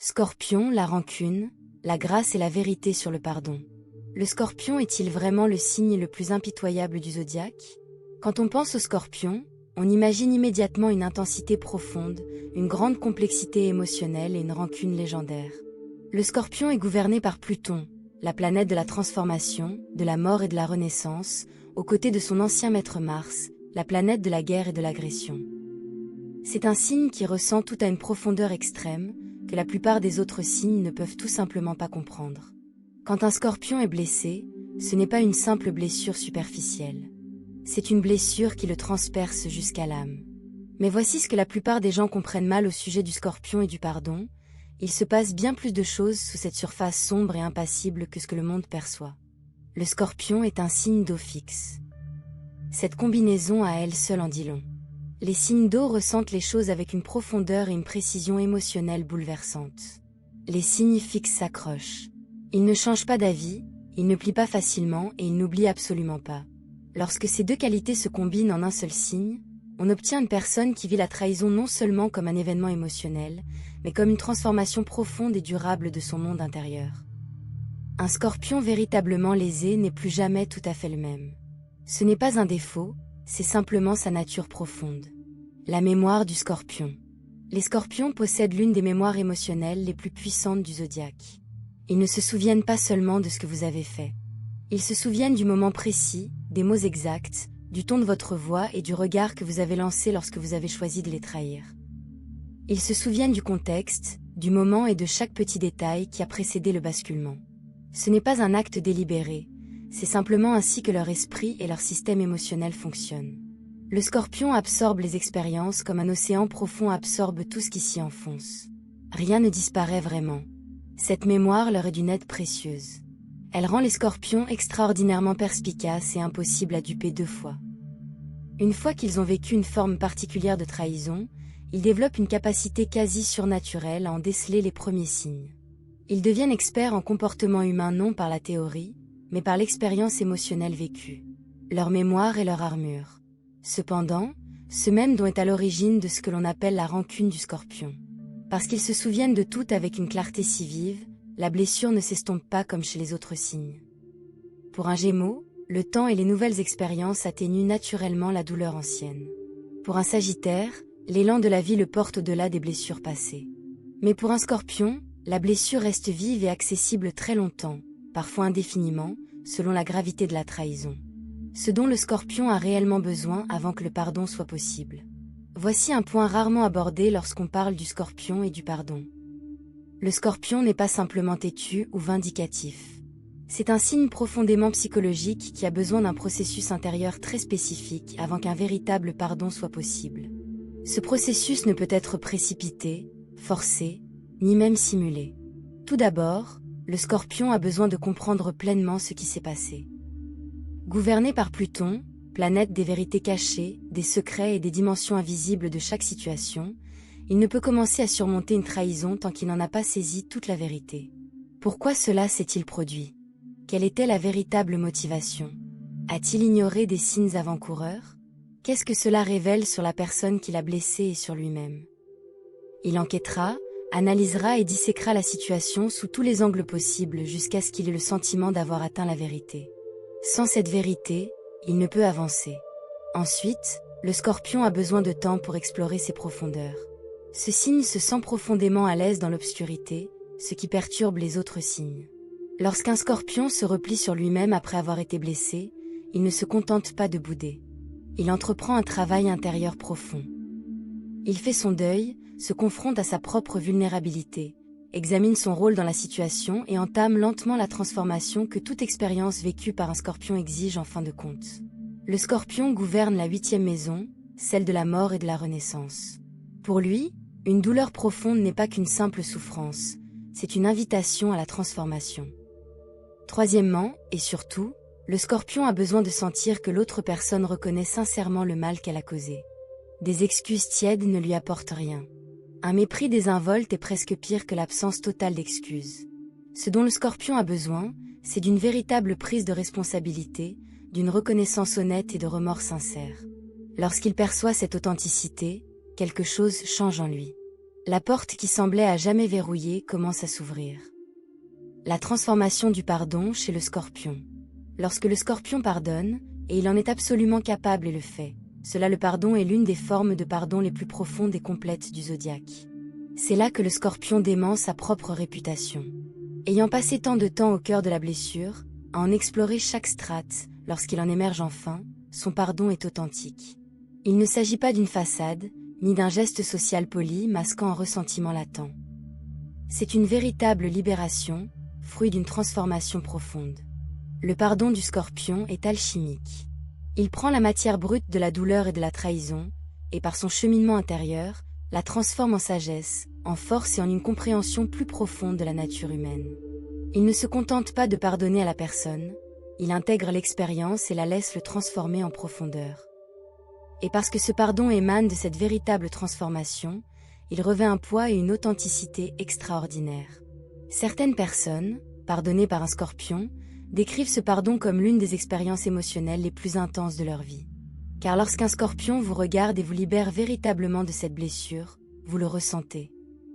Scorpion, la rancune, la grâce et la vérité sur le pardon. Le Scorpion est-il vraiment le signe le plus impitoyable du zodiaque? Quand on pense au Scorpion, on imagine immédiatement une intensité profonde, une grande complexité émotionnelle et une rancune légendaire. Le Scorpion est gouverné par Pluton, la planète de la transformation, de la mort et de la renaissance, aux côtés de son ancien maître Mars, la planète de la guerre et de l'agression. C'est un signe qui ressent tout à une profondeur extrême, que la plupart des autres signes ne peuvent tout simplement pas comprendre. Quand un Scorpion est blessé, ce n'est pas une simple blessure superficielle. C'est une blessure qui le transperce jusqu'à l'âme. Mais voici ce que la plupart des gens comprennent mal au sujet du Scorpion et du pardon. Il se passe bien plus de choses sous cette surface sombre et impassible que ce que le monde perçoit. Le Scorpion est un signe d'eau fixe. Cette combinaison à elle seule en dit long. Les signes d'eau ressentent les choses avec une profondeur et une précision émotionnelle bouleversantes. Les signes fixes s'accrochent. Ils ne changent pas d'avis, ils ne plient pas facilement et ils n'oublient absolument pas. Lorsque ces deux qualités se combinent en un seul signe, on obtient une personne qui vit la trahison non seulement comme un événement émotionnel, mais comme une transformation profonde et durable de son monde intérieur. Un Scorpion véritablement lésé n'est plus jamais tout à fait le même. Ce n'est pas un défaut, c'est simplement sa nature profonde. La mémoire du Scorpion. Les Scorpions possèdent l'une des mémoires émotionnelles les plus puissantes du zodiaque. Ils ne se souviennent pas seulement de ce que vous avez fait. Ils se souviennent du moment précis, des mots exacts, du ton de votre voix et du regard que vous avez lancé lorsque vous avez choisi de les trahir. Ils se souviennent du contexte, du moment et de chaque petit détail qui a précédé le basculement. Ce n'est pas un acte délibéré, c'est simplement ainsi que leur esprit et leur système émotionnel fonctionnent. Le Scorpion absorbe les expériences comme un océan profond absorbe tout ce qui s'y enfonce. Rien ne disparaît vraiment. Cette mémoire leur est d'une aide précieuse. Elle rend les Scorpions extraordinairement perspicaces et impossibles à duper deux fois. Une fois qu'ils ont vécu une forme particulière de trahison, ils développent une capacité quasi surnaturelle à en déceler les premiers signes. Ils deviennent experts en comportement humain non par la théorie, mais par l'expérience émotionnelle vécue, leur mémoire et leur armure. Cependant, ce même don est à l'origine de ce que l'on appelle la rancune du Scorpion. Parce qu'ils se souviennent de tout avec une clarté si vive, la blessure ne s'estompe pas comme chez les autres signes. Pour un Gémeaux, le temps et les nouvelles expériences atténuent naturellement la douleur ancienne. Pour un Sagittaire, l'élan de la vie le porte au-delà des blessures passées. Mais pour un Scorpion, la blessure reste vive et accessible très longtemps, parfois indéfiniment, selon la gravité de la trahison. Ce dont le Scorpion a réellement besoin avant que le pardon soit possible. Voici un point rarement abordé lorsqu'on parle du Scorpion et du pardon. Le Scorpion n'est pas simplement têtu ou vindicatif. C'est un signe profondément psychologique qui a besoin d'un processus intérieur très spécifique avant qu'un véritable pardon soit possible. Ce processus ne peut être précipité, forcé, ni même simulé. Tout d'abord, le Scorpion a besoin de comprendre pleinement ce qui s'est passé. Gouverné par Pluton, planète des vérités cachées, des secrets et des dimensions invisibles de chaque situation, il ne peut commencer à surmonter une trahison tant qu'il n'en a pas saisi toute la vérité. Pourquoi cela s'est-il produit? Quelle était la véritable motivation? A-t-il ignoré des signes avant-coureurs? Qu'est-ce que cela révèle sur la personne qui l'a blessé et sur lui-même? Il enquêtera, analysera et disséquera la situation sous tous les angles possibles jusqu'à ce qu'il ait le sentiment d'avoir atteint la vérité. Sans cette vérité, il ne peut avancer. Ensuite, le Scorpion a besoin de temps pour explorer ses profondeurs. Ce signe se sent profondément à l'aise dans l'obscurité, ce qui perturbe les autres signes. Lorsqu'un Scorpion se replie sur lui-même après avoir été blessé, il ne se contente pas de bouder. Il entreprend un travail intérieur profond. Il fait son deuil, se confronte à sa propre vulnérabilité, examine son rôle dans la situation et entame lentement la transformation que toute expérience vécue par un Scorpion exige en fin de compte. Le Scorpion gouverne la 8e maison, celle de la mort et de la renaissance. Pour lui, une douleur profonde n'est pas qu'une simple souffrance, c'est une invitation à la transformation. Troisièmement, et surtout, le Scorpion a besoin de sentir que l'autre personne reconnaît sincèrement le mal qu'elle a causé. Des excuses tièdes ne lui apportent rien. Un mépris désinvolte est presque pire que l'absence totale d'excuses. Ce dont le Scorpion a besoin, c'est d'une véritable prise de responsabilité, d'une reconnaissance honnête et de remords sincères. Lorsqu'il perçoit cette authenticité, quelque chose change en lui. La porte qui semblait à jamais verrouillée commence à s'ouvrir. La transformation du pardon chez le Scorpion. Lorsque le Scorpion pardonne, et il en est absolument capable et le fait, le pardon est l'une des formes de pardon les plus profondes et complètes du zodiaque. C'est là que le Scorpion dément sa propre réputation. Ayant passé tant de temps au cœur de la blessure, à en explorer chaque strate, lorsqu'il en émerge enfin, son pardon est authentique. Il ne s'agit pas d'une façade, ni d'un geste social poli masquant un ressentiment latent. C'est une véritable libération, fruit d'une transformation profonde. Le pardon du Scorpion est alchimique. Il prend la matière brute de la douleur et de la trahison, et par son cheminement intérieur, la transforme en sagesse, en force et en une compréhension plus profonde de la nature humaine. Il ne se contente pas de pardonner à la personne, il intègre l'expérience et la laisse le transformer en profondeur. Et parce que ce pardon émane de cette véritable transformation, il revêt un poids et une authenticité extraordinaires. Certaines personnes, pardonnées par un Scorpion, décrivent ce pardon comme l'une des expériences émotionnelles les plus intenses de leur vie. Car lorsqu'un Scorpion vous regarde et vous libère véritablement de cette blessure, vous le ressentez.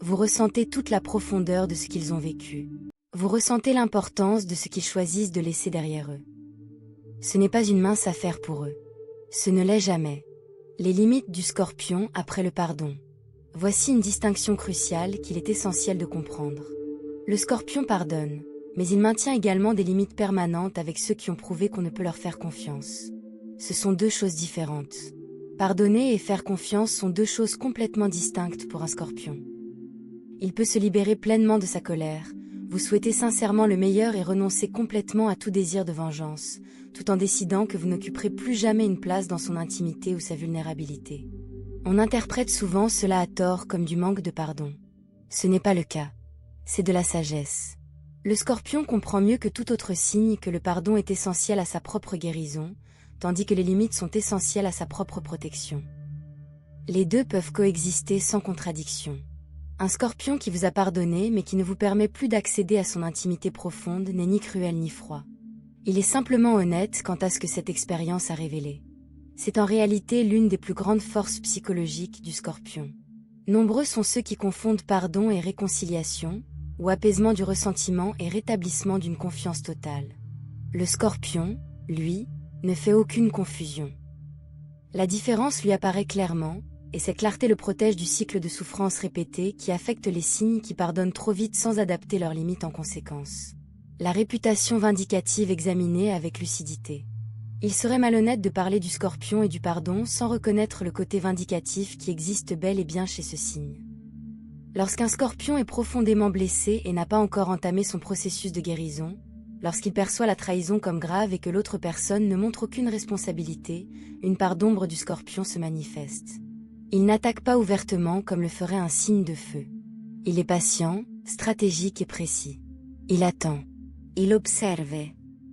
Vous ressentez toute la profondeur de ce qu'ils ont vécu. Vous ressentez l'importance de ce qu'ils choisissent de laisser derrière eux. Ce n'est pas une mince affaire pour eux. Ce ne l'est jamais. Les limites du Scorpion après le pardon. Voici une distinction cruciale qu'il est essentiel de comprendre. Le Scorpion pardonne, mais il maintient également des limites permanentes avec ceux qui ont prouvé qu'on ne peut leur faire confiance. Ce sont deux choses différentes. Pardonner et faire confiance sont deux choses complètement distinctes pour un Scorpion. Il peut se libérer pleinement de sa colère, vous souhaitez sincèrement le meilleur et renoncer complètement à tout désir de vengeance, tout en décidant que vous n'occuperez plus jamais une place dans son intimité ou sa vulnérabilité. On interprète souvent cela à tort comme du manque de pardon. Ce n'est pas le cas. C'est de la sagesse. Le Scorpion comprend mieux que tout autre signe que le pardon est essentiel à sa propre guérison, tandis que les limites sont essentielles à sa propre protection. Les deux peuvent coexister sans contradiction. Un Scorpion qui vous a pardonné mais qui ne vous permet plus d'accéder à son intimité profonde n'est ni cruel ni froid. Il est simplement honnête quant à ce que cette expérience a révélé. C'est en réalité l'une des plus grandes forces psychologiques du Scorpion. Nombreux sont ceux qui confondent pardon et réconciliation, ou apaisement du ressentiment et rétablissement d'une confiance totale. Le Scorpion, lui, ne fait aucune confusion. La différence lui apparaît clairement, et cette clarté le protège du cycle de souffrance répétée qui affecte les signes qui pardonnent trop vite sans adapter leurs limites en conséquence. La réputation vindicative examinée avec lucidité. Il serait malhonnête de parler du Scorpion et du pardon sans reconnaître le côté vindicatif qui existe bel et bien chez ce signe. Lorsqu'un Scorpion est profondément blessé et n'a pas encore entamé son processus de guérison, lorsqu'il perçoit la trahison comme grave et que l'autre personne ne montre aucune responsabilité, une part d'ombre du Scorpion se manifeste. Il n'attaque pas ouvertement comme le ferait un signe de feu. Il est patient, stratégique et précis. Il attend. Il observe.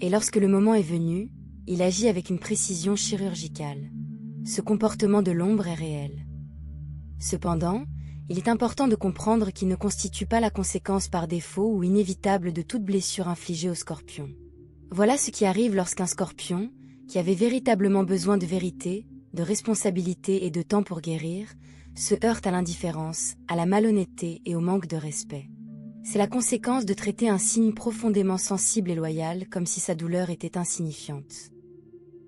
Et lorsque le moment est venu, il agit avec une précision chirurgicale. Ce comportement de l'ombre est réel. Cependant, il est important de comprendre qu'il ne constitue pas la conséquence par défaut ou inévitable de toute blessure infligée au Scorpion. Voilà ce qui arrive lorsqu'un Scorpion, qui avait véritablement besoin de vérité, de responsabilité et de temps pour guérir, se heurte à l'indifférence, à la malhonnêteté et au manque de respect. C'est la conséquence de traiter un signe profondément sensible et loyal comme si sa douleur était insignifiante.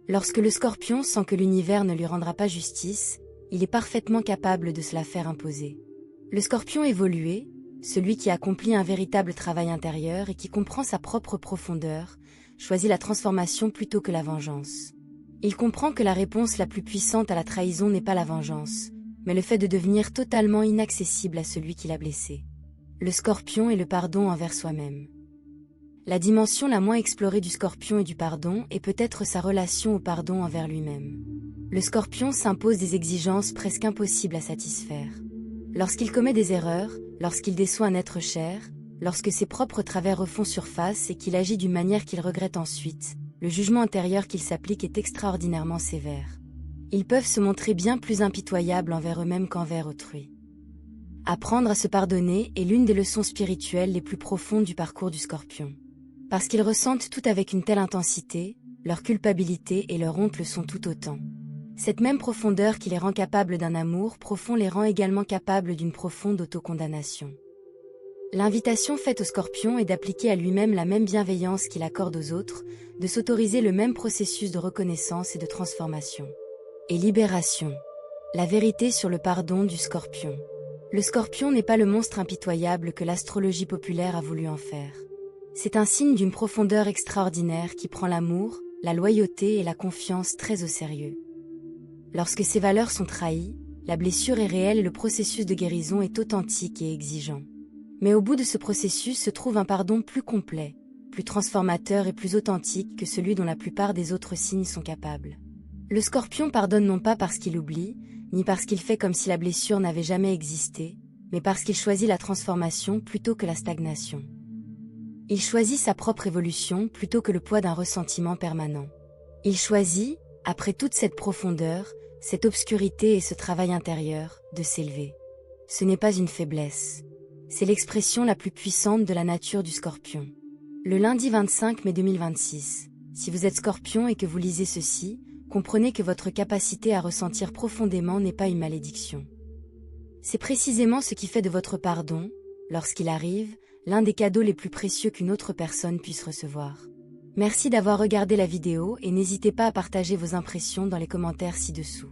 Lorsque le Scorpion sent que l'univers ne lui rendra pas justice, il est parfaitement capable de se la faire imposer. Le Scorpion évolué, celui qui accomplit un véritable travail intérieur et qui comprend sa propre profondeur, choisit la transformation plutôt que la vengeance. Il comprend que la réponse la plus puissante à la trahison n'est pas la vengeance, mais le fait de devenir totalement inaccessible à celui qui l'a blessé. Le Scorpion et le pardon envers soi-même. La dimension la moins explorée du Scorpion et du pardon est peut-être sa relation au pardon envers lui-même. Le Scorpion s'impose des exigences presque impossibles à satisfaire. Lorsqu'il commet des erreurs, lorsqu'il déçoit un être cher, lorsque ses propres travers refont surface et qu'il agit d'une manière qu'il regrette ensuite, le jugement intérieur qu'il s'applique est extraordinairement sévère. Ils peuvent se montrer bien plus impitoyables envers eux-mêmes qu'envers autrui. Apprendre à se pardonner est l'une des leçons spirituelles les plus profondes du parcours du Scorpion. Parce qu'ils ressentent tout avec une telle intensité, leur culpabilité et leur honte le sont tout autant. Cette même profondeur qui les rend capables d'un amour profond les rend également capables d'une profonde autocondamnation. L'invitation faite au Scorpion est d'appliquer à lui-même la même bienveillance qu'il accorde aux autres, de s'autoriser le même processus de reconnaissance et de transformation. Et libération. La vérité sur le pardon du Scorpion. Le Scorpion n'est pas le monstre impitoyable que l'astrologie populaire a voulu en faire. C'est un signe d'une profondeur extraordinaire qui prend l'amour, la loyauté et la confiance très au sérieux. Lorsque ces valeurs sont trahies, la blessure est réelle et le processus de guérison est authentique et exigeant. Mais au bout de ce processus se trouve un pardon plus complet, plus transformateur et plus authentique que celui dont la plupart des autres signes sont capables. Le Scorpion pardonne non pas parce qu'il oublie, ni parce qu'il fait comme si la blessure n'avait jamais existé, mais parce qu'il choisit la transformation plutôt que la stagnation. Il choisit sa propre évolution plutôt que le poids d'un ressentiment permanent. Il choisit, après toute cette profondeur, cette obscurité et ce travail intérieur, de s'élever. Ce n'est pas une faiblesse. C'est l'expression la plus puissante de la nature du Scorpion. Le lundi 25 mai 2026, si vous êtes Scorpion et que vous lisez ceci, comprenez que votre capacité à ressentir profondément n'est pas une malédiction. C'est précisément ce qui fait de votre pardon, lorsqu'il arrive, l'un des cadeaux les plus précieux qu'une autre personne puisse recevoir. Merci d'avoir regardé la vidéo et n'hésitez pas à partager vos impressions dans les commentaires ci-dessous.